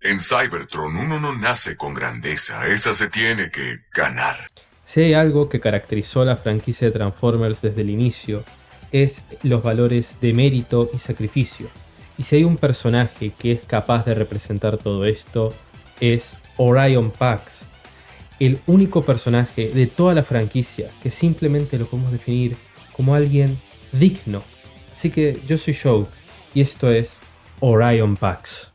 En Cybertron uno no nace con grandeza, esa se tiene que ganar. Si hay algo que caracterizó a la franquicia de Transformers desde el inicio, es los valores de mérito y sacrificio. Y si hay un personaje que es capaz de representar todo esto, es Orion Pax, el único personaje de toda la franquicia que simplemente lo podemos definir como alguien digno. Así que yo soy Joe y esto es Orion Pax.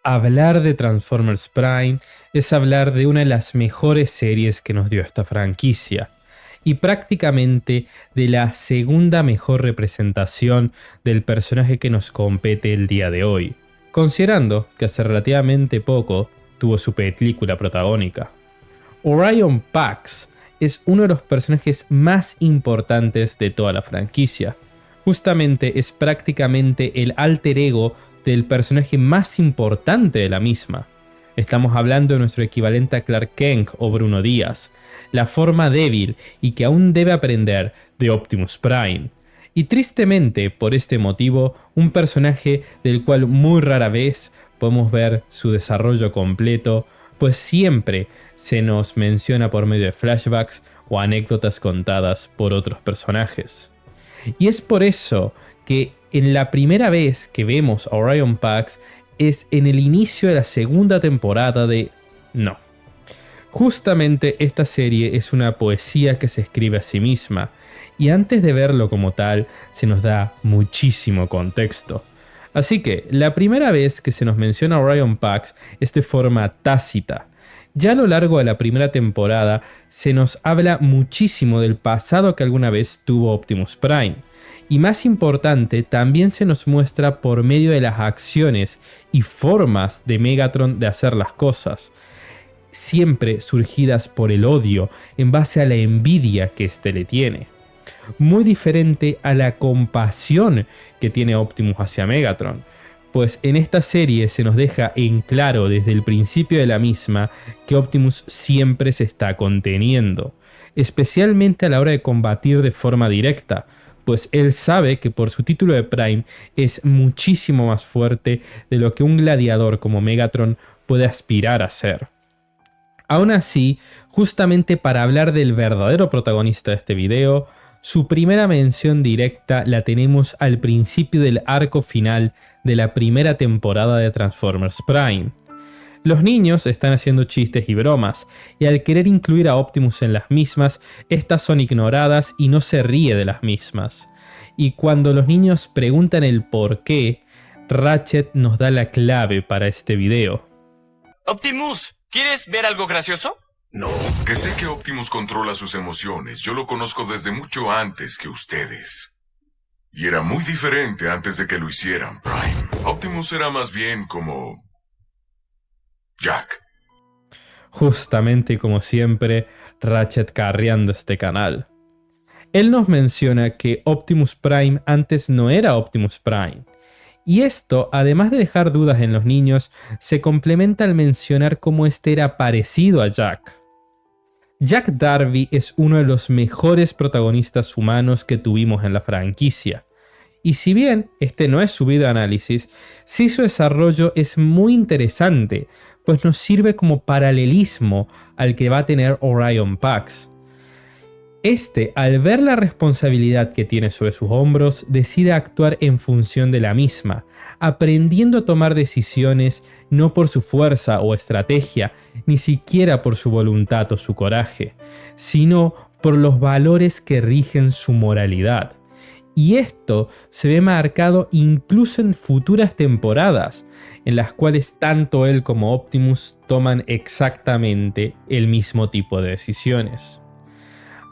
Hablar de Transformers Prime es hablar de una de las mejores series que nos dio esta franquicia, y prácticamente de la segunda mejor representación del personaje que nos compete el día de hoy, considerando que hace relativamente poco tuvo su película protagónica. Orion Pax es uno de los personajes más importantes de toda la franquicia. Justamente es prácticamente el alter ego del personaje más importante de la misma. Estamos hablando de nuestro equivalente a Clark Kent o Bruno Díaz, la forma débil y que aún debe aprender de Optimus Prime. Y tristemente, por este motivo, un personaje del cual muy rara vez podemos ver su desarrollo completo, pues siempre se nos menciona por medio de flashbacks o anécdotas contadas por otros personajes. Y es por eso que en la primera vez que vemos a Orion Pax es en el inicio de la segunda temporada de No. Justamente esta serie es una poesía que se escribe a sí misma, y antes de verlo como tal se nos da muchísimo contexto. Así que la primera vez que se nos menciona a Orion Pax es de forma tácita. Ya a lo largo de la primera temporada se nos habla muchísimo del pasado que alguna vez tuvo Optimus Prime. Y más importante, también se nos muestra por medio de las acciones y formas de Megatron de hacer las cosas, siempre surgidas por el odio en base a la envidia que éste le tiene. Muy diferente a la compasión que tiene Optimus hacia Megatron, pues en esta serie se nos deja en claro desde el principio de la misma que Optimus siempre se está conteniendo, especialmente a la hora de combatir de forma directa, pues él sabe que por su título de Prime es muchísimo más fuerte de lo que un gladiador como Megatron puede aspirar a ser. Aún así, justamente para hablar del verdadero protagonista de este video, su primera mención directa la tenemos al principio del arco final de la primera temporada de Transformers Prime. Los niños están haciendo chistes y bromas, y al querer incluir a Optimus en las mismas, estas son ignoradas y no se ríe de las mismas. Y cuando los niños preguntan el por qué, Ratchet nos da la clave para este video. Optimus, ¿quieres ver algo gracioso? No, que sé que Optimus controla sus emociones. Yo lo conozco desde mucho antes que ustedes. Y era muy diferente antes de que lo hicieran, Prime. Optimus era más bien como Jack. Justamente como siempre, Ratchet carreando este canal. Él nos menciona que Optimus Prime antes no era Optimus Prime. Y esto, además de dejar dudas en los niños, se complementa al mencionar cómo este era parecido a Jack. Jack Darby es uno de los mejores protagonistas humanos que tuvimos en la franquicia. Y si bien este no es su video análisis, sí su desarrollo es muy interesante, pues nos sirve como paralelismo al que va a tener Orion Pax. Este, al ver la responsabilidad que tiene sobre sus hombros, decide actuar en función de la misma, aprendiendo a tomar decisiones no por su fuerza o estrategia, ni siquiera por su voluntad o su coraje, sino por los valores que rigen su moralidad. Y esto se ve marcado incluso en futuras temporadas, en las cuales tanto él como Optimus toman exactamente el mismo tipo de decisiones.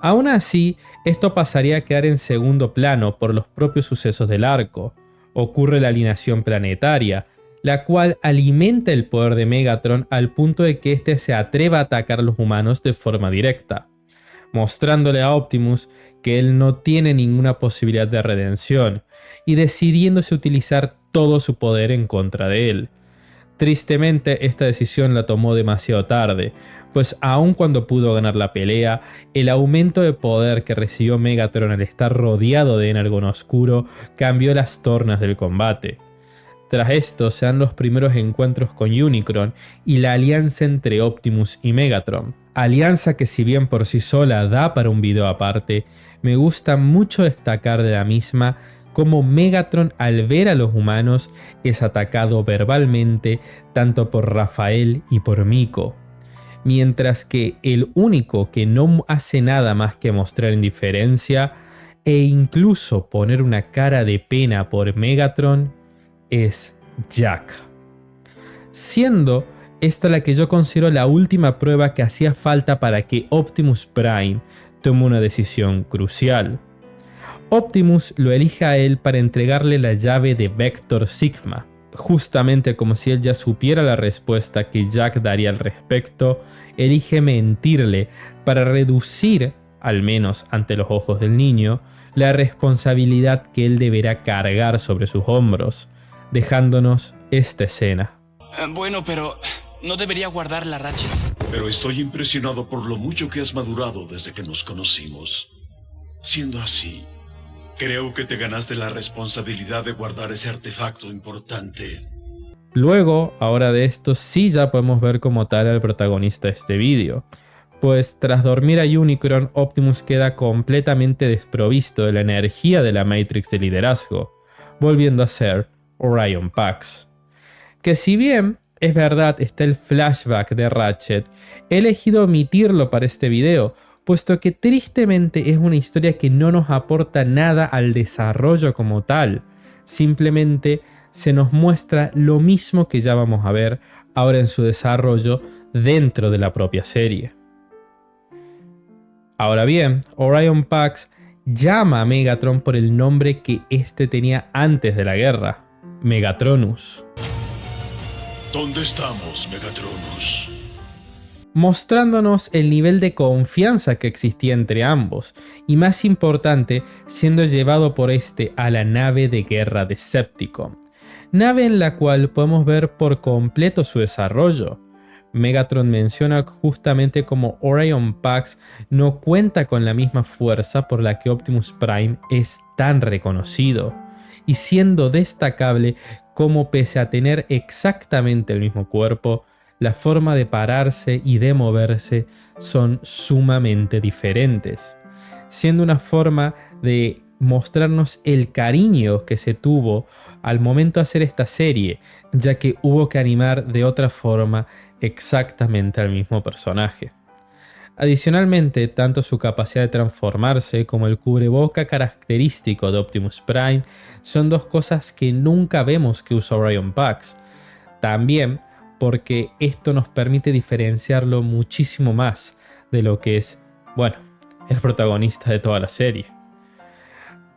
Aún así, esto pasaría a quedar en segundo plano por los propios sucesos del arco. Ocurre la alineación planetaria, la cual alimenta el poder de Megatron al punto de que éste se atreva a atacar a los humanos de forma directa, mostrándole a Optimus que él no tiene ninguna posibilidad de redención y decidiéndose utilizar todo su poder en contra de él. Tristemente, esta decisión la tomó demasiado tarde, pues aun cuando pudo ganar la pelea, el aumento de poder que recibió Megatron al estar rodeado de Energon Oscuro cambió las tornas del combate. Tras esto se dan los primeros encuentros con Unicron y la alianza entre Optimus y Megatron. Alianza que, si bien por sí sola da para un video aparte, me gusta mucho destacar de la misma cómo Megatron, al ver a los humanos, es atacado verbalmente tanto por Rafael y por Miko, mientras que el único que no hace nada más que mostrar indiferencia e incluso poner una cara de pena por Megatron es Jack. Siendo esta la que yo considero la última prueba que hacía falta para que Optimus Prime tome una decisión crucial. Optimus lo elige a él para entregarle la llave de Vector Sigma. Justamente como si él ya supiera la respuesta que Jack daría al respecto, elige mentirle para reducir, al menos ante los ojos del niño, la responsabilidad que él deberá cargar sobre sus hombros, dejándonos esta escena. Bueno, pero no debería guardar la Ratchet. Pero estoy impresionado por lo mucho que has madurado desde que nos conocimos. Siendo así, creo que te ganaste la responsabilidad de guardar ese artefacto importante. Luego, ahora de esto, sí ya podemos ver como tal al protagonista de este vídeo, pues tras dormir a Unicron, Optimus queda completamente desprovisto de la energía de la Matrix de liderazgo, volviendo a ser Orion Pax. Que si bien es verdad está el flashback de Ratchet, he elegido omitirlo para este video, puesto que tristemente es una historia que no nos aporta nada al desarrollo como tal. Simplemente se nos muestra lo mismo que ya vamos a ver ahora en su desarrollo dentro de la propia serie. Ahora bien, Orion Pax llama a Megatron por el nombre que éste tenía antes de la guerra, Megatronus. ¿Dónde estamos, Megatronus? Mostrándonos el nivel de confianza que existía entre ambos, y más importante, siendo llevado por este a la nave de guerra Decepticon, nave en la cual podemos ver por completo su desarrollo. Megatron menciona justamente como Orion Pax no cuenta con la misma fuerza por la que Optimus Prime es tan reconocido, y siendo destacable como pese a tener exactamente el mismo cuerpo, la forma de pararse y de moverse son sumamente diferentes, siendo una forma de mostrarnos el cariño que se tuvo al momento de hacer esta serie, ya que hubo que animar de otra forma exactamente al mismo personaje. Adicionalmente, tanto su capacidad de transformarse como el cubreboca característico de Optimus Prime son dos cosas que nunca vemos que usa Orion Pax. También porque esto nos permite diferenciarlo muchísimo más de lo que es, bueno, el protagonista de toda la serie.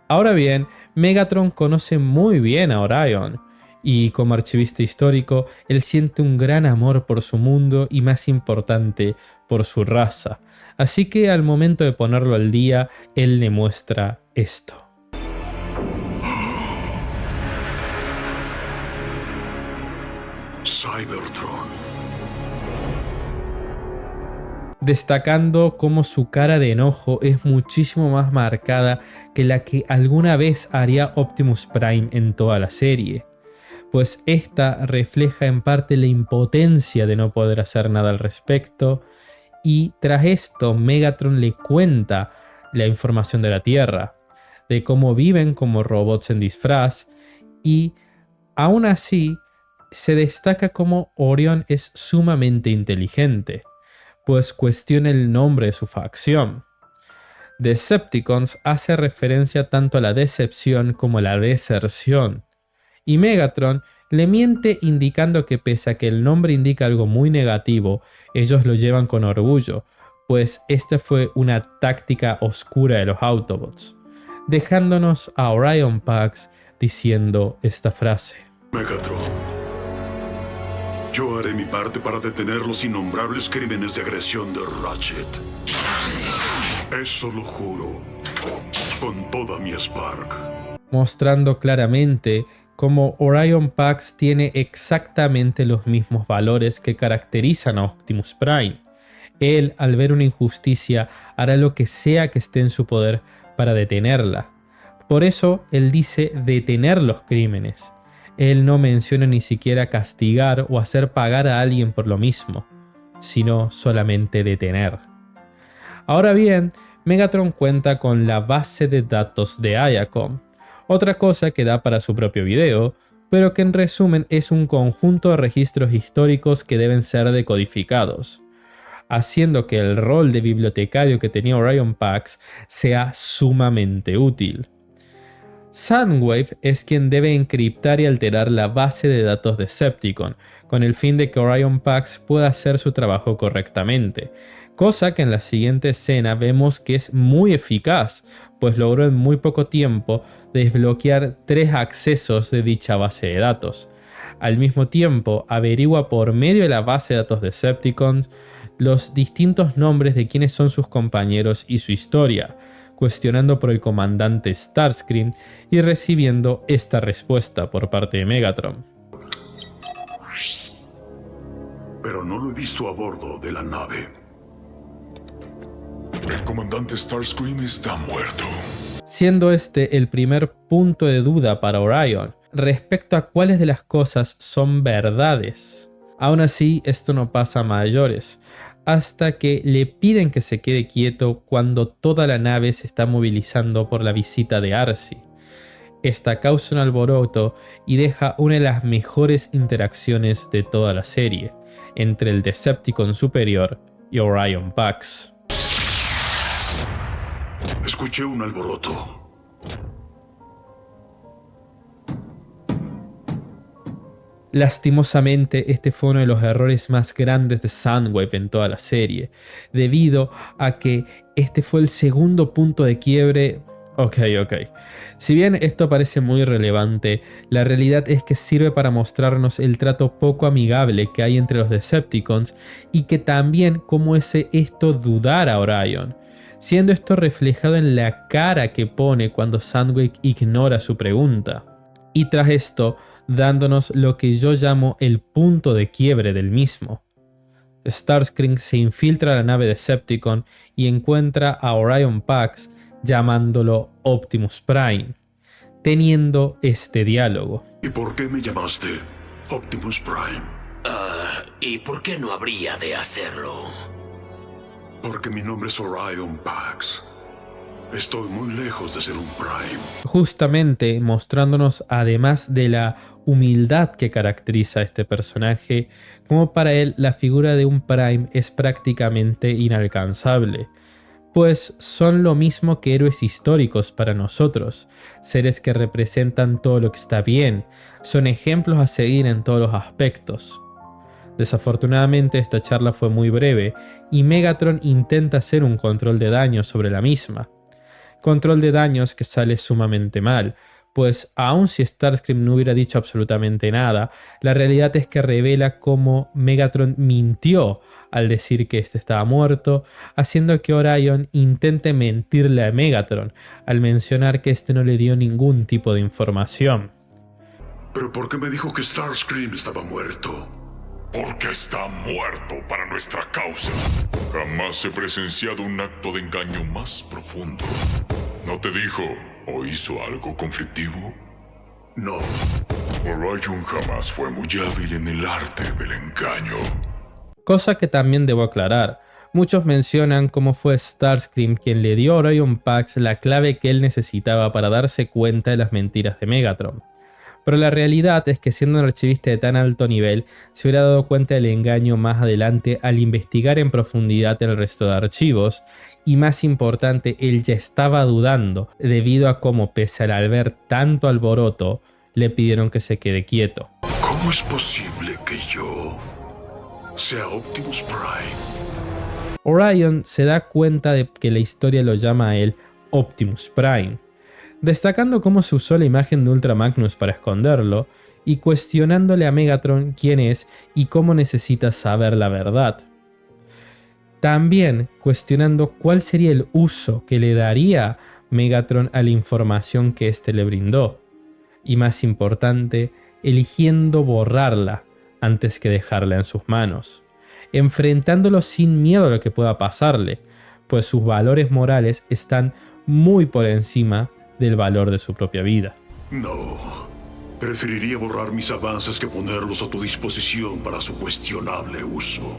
Ahora bien, Megatron conoce muy bien a Orion, y como archivista histórico, él siente un gran amor por su mundo y, más importante, por su raza. Así que al momento de ponerlo al día, él le muestra esto. Cybertron. Destacando cómo su cara de enojo es muchísimo más marcada que la que alguna vez haría Optimus Prime en toda la serie, pues esta refleja en parte la impotencia de no poder hacer nada al respecto, y tras esto Megatron le cuenta la información de la Tierra, de cómo viven como robots en disfraz, y aún así se destaca cómo Orion es sumamente inteligente, pues cuestiona el nombre de su facción. Decepticons hace referencia tanto a la decepción como a la deserción, y Megatron le miente indicando que pese a que el nombre indica algo muy negativo, ellos lo llevan con orgullo, pues esta fue una táctica oscura de los Autobots, dejándonos a Orion Pax diciendo esta frase. Megatron, yo haré mi parte para detener los innombrables crímenes de agresión de Ratchet. Eso lo juro, con toda mi Spark. Mostrando claramente como Orion Pax tiene exactamente los mismos valores que caracterizan a Optimus Prime. Él, al ver una injusticia, hará lo que sea que esté en su poder para detenerla. Por eso, él dice detener los crímenes. Él no menciona ni siquiera castigar o hacer pagar a alguien por lo mismo, sino solamente detener. Ahora bien, Megatron cuenta con la base de datos de IACOM, otra cosa que da para su propio video, pero que en resumen es un conjunto de registros históricos que deben ser decodificados, haciendo que el rol de bibliotecario que tenía Orion Pax sea sumamente útil. Soundwave es quien debe encriptar y alterar la base de datos de Decepticon, con el fin de que Orion Pax pueda hacer su trabajo correctamente, cosa que en la siguiente escena vemos que es muy eficaz, pues logró en muy poco tiempo desbloquear 3 accesos de dicha base de datos. Al mismo tiempo, averigua por medio de la base de datos de Decepticons los distintos nombres de quienes son sus compañeros y su historia, cuestionando por el comandante Starscream y recibiendo esta respuesta por parte de Megatron. Pero no lo he visto a bordo de la nave. El comandante Starscream está muerto. Siendo este el primer punto de duda para Orion respecto a cuáles de las cosas son verdades. Aún así, esto no pasa a mayores, hasta que le piden que se quede quieto cuando toda la nave se está movilizando por la visita de Arcee. Esta causa un alboroto y deja una de las mejores interacciones de toda la serie, entre el Decepticon superior y Orion Pax. Escuché un alboroto. Lastimosamente, este fue uno de los errores más grandes de Soundwave en toda la serie, debido a que este fue el segundo punto de quiebre. Ok. Si bien esto parece muy relevante, la realidad es que sirve para mostrarnos el trato poco amigable que hay entre los Decepticons y que también cómo hace esto dudar a Orion, siendo esto reflejado en la cara que pone cuando Soundwave ignora su pregunta. Y tras esto, dándonos lo que yo llamo el punto de quiebre del mismo. Starscream se infiltra a la nave Decepticon y encuentra a Orion Pax llamándolo Optimus Prime, teniendo este diálogo. ¿Y por qué me llamaste Optimus Prime? ¿Y por qué no habría de hacerlo? Porque mi nombre es Orion Pax. Estoy muy lejos de ser un Prime. Justamente mostrándonos, además de la humildad que caracteriza a este personaje, como para él la figura de un Prime es prácticamente inalcanzable, pues son lo mismo que héroes históricos para nosotros, seres que representan todo lo que está bien, son ejemplos a seguir en todos los aspectos. Desafortunadamente esta charla fue muy breve y Megatron intenta hacer un control de daño sobre la misma. Control de daños que sale sumamente mal, pues aun si Starscream no hubiera dicho absolutamente nada, la realidad es que revela cómo Megatron mintió al decir que este estaba muerto, haciendo que Orion intente mentirle a Megatron al mencionar que este no le dio ningún tipo de información. ¿Pero por qué me dijo que Starscream estaba muerto? Porque está muerto para nuestra causa. Jamás he presenciado un acto de engaño más profundo. ¿No te dijo o hizo algo conflictivo? No. Orion jamás fue muy hábil en el arte del engaño. Cosa que también debo aclarar. Muchos mencionan cómo fue Starscream quien le dio a Orion Pax la clave que él necesitaba para darse cuenta de las mentiras de Megatron. Pero la realidad es que siendo un archivista de tan alto nivel, se hubiera dado cuenta del engaño más adelante al investigar en profundidad el resto de archivos, y más importante, él ya estaba dudando debido a cómo, pese al ver tanto alboroto, le pidieron que se quede quieto. ¿Cómo es posible que yo sea Optimus Prime? Orion se da cuenta de que la historia lo llama a él Optimus Prime, destacando cómo se usó la imagen de Ultra Magnus para esconderlo y cuestionándole a Megatron quién es y cómo necesita saber la verdad. También cuestionando cuál sería el uso que le daría Megatron a la información que éste le brindó. y más importante, eligiendo borrarla antes que dejarla en sus manos, enfrentándolo sin miedo a lo que pueda pasarle, pues sus valores morales están muy por encima del valor de su propia vida. No. Preferiría borrar mis avances que ponerlos a tu disposición para su cuestionable uso.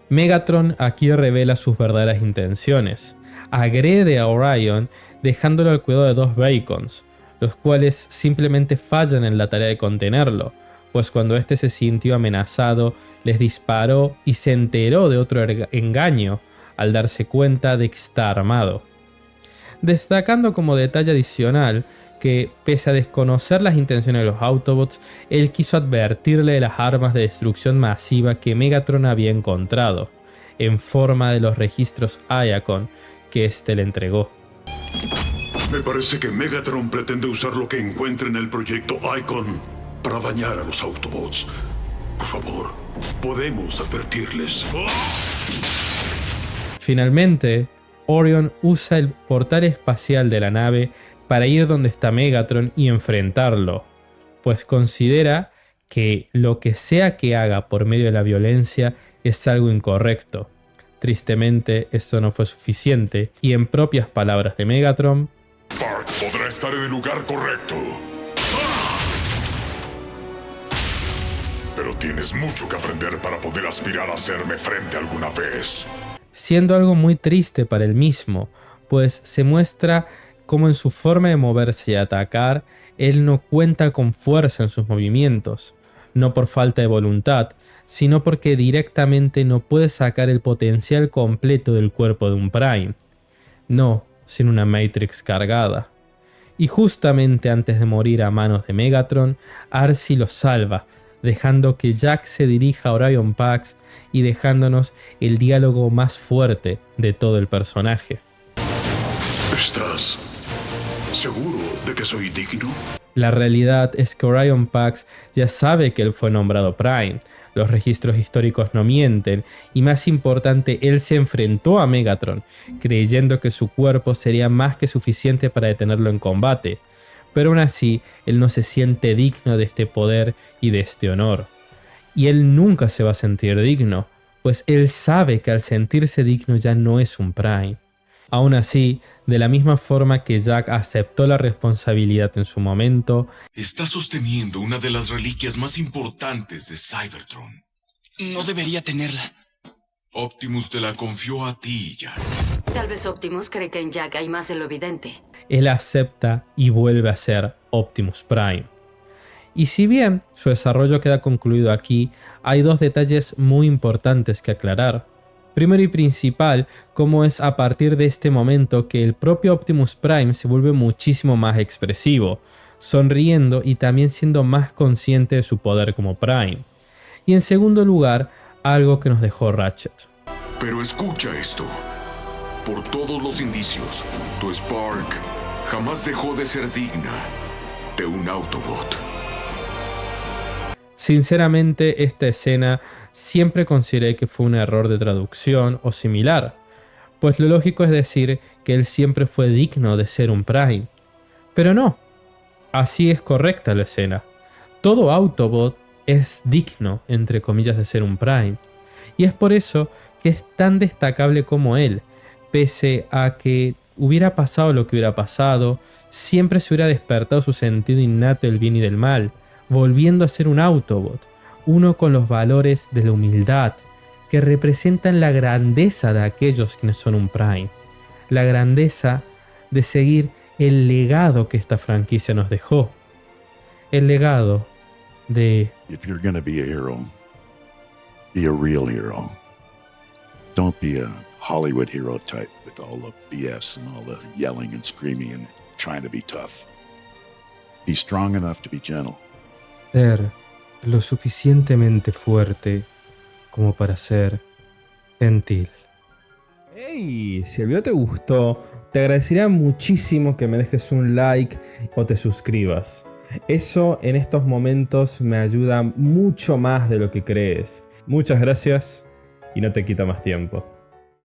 Megatron aquí revela sus verdaderas intenciones. Agrede a Orion dejándolo al cuidado de dos Bacons, los cuales simplemente fallan en la tarea de contenerlo, pues cuando este se sintió amenazado, les disparó y se enteró de otro engaño al darse cuenta de que está armado. Destacando como detalle adicional que, pese a desconocer las intenciones de los Autobots, él quiso advertirle de las armas de destrucción masiva que Megatron había encontrado, en forma de los registros Iacon que éste le entregó. Me parece que Megatron pretende usar lo que encuentre en el proyecto Icon para dañar a los Autobots. Por favor, podemos advertirles. Finalmente, Orion usa el portal espacial de la nave para ir donde está Megatron y enfrentarlo, pues considera que lo que sea que haga por medio de la violencia es algo incorrecto. Tristemente, esto no fue suficiente, y en propias palabras de Megatron, Park podrá estar en el lugar correcto. Pero tienes mucho que aprender para poder aspirar a hacerme frente alguna vez. siendo algo muy triste para él mismo, pues se muestra como en su forma de moverse y atacar, él no cuenta con fuerza en sus movimientos, no por falta de voluntad, sino porque directamente no puede sacar el potencial completo del cuerpo de un Prime, no sin una Matrix cargada. Y justamente antes de morir a manos de Megatron, Arcee lo salva, dejando que Jack se dirija a Orion Pax y dejándonos el diálogo más fuerte de todo el personaje. ¿Estás seguro de que soy digno? La realidad es que Orion Pax ya sabe que él fue nombrado Prime, los registros históricos no mienten, y más importante, él se enfrentó a Megatron, creyendo que su cuerpo sería más que suficiente para detenerlo en combate, pero aún así, él no se siente digno de este poder y de este honor. Y él nunca se va a sentir digno, pues él sabe que al sentirse digno ya no es un Prime. Aún así, de la misma forma que Jack aceptó la responsabilidad en su momento, está sosteniendo una de las reliquias más importantes de Cybertron. No debería tenerla. Optimus te la confió a ti, Jack. Tal vez Optimus cree que en Jack hay más de lo evidente. él acepta y vuelve a ser Optimus Prime. Y si bien su desarrollo queda concluido aquí, hay dos detalles muy importantes que aclarar. Primero y principal, cómo es a partir de este momento que el propio Optimus Prime se vuelve muchísimo más expresivo, sonriendo y también siendo más consciente de su poder como Prime. Y en segundo lugar, algo que nos dejó Ratchet. Pero escucha esto. Por todos los indicios, tu Spark jamás dejó de ser digna de un Autobot. Sinceramente, esta escena siempre consideré que fue un error de traducción o similar, pues lo lógico es decir que él siempre fue digno de ser un Prime. Pero no, así es correcta la escena. Todo Autobot es digno, entre comillas, de ser un Prime. Y es por eso que es tan destacable como él, pese a que hubiera pasado lo que hubiera pasado, siempre se hubiera despertado su sentido innato del bien y del mal, volviendo a ser un Autobot, uno con los valores de la humildad, que representan la grandeza de aquellos quienes son un Prime, la grandeza de seguir el legado que esta franquicia nos dejó, el legado de If you're gonna be a hero, be a real hero. Don't be a Hollywood hero type with all the BS and all the yelling and screaming and trying to be tough. Be strong enough to be gentle. ser lo suficientemente fuerte como para ser gentil. Hey, si el video te gustó, te agradecería muchísimo que me dejes un like o te suscribas. Eso en estos momentos me ayuda mucho más de lo que crees. Muchas gracias y no te quita más tiempo.